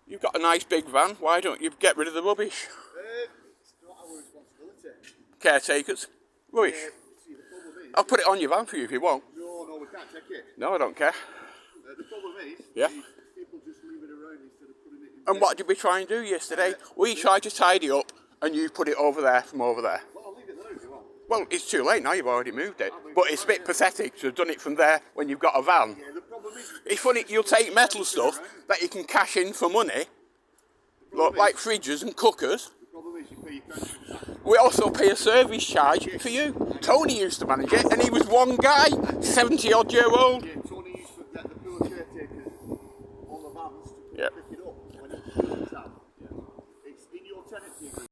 You've got a nice big van, why don't you get rid of the rubbish? It's not our responsibility. Caretakers? Rubbish? See, the problem is... I'll put it on your van for you if you want. No, we can't take it. No, I don't care. The problem is, Yeah. people just leave it around instead of putting it in... And what did we try and do yesterday? We tried to tidy up and you put it over there from over there. Well, I'll leave it there if you want. Well, it's too late now, you've already moved it. But it's a bit pathetic to have done it from there when you've got a van. Yeah, the problem is... It's funny, you'll take metal stuff that you can cash in for money, like fridges and cookers. The problem is you pay your council tax. We also pay a service charge for you. Tony used to manage it, and he was one guy, 70-odd-year-old. Yeah, Tony used to get the poor caretakers on the vans to Yep. pick it up when it was out. Yeah. It's in your tenancy agreement.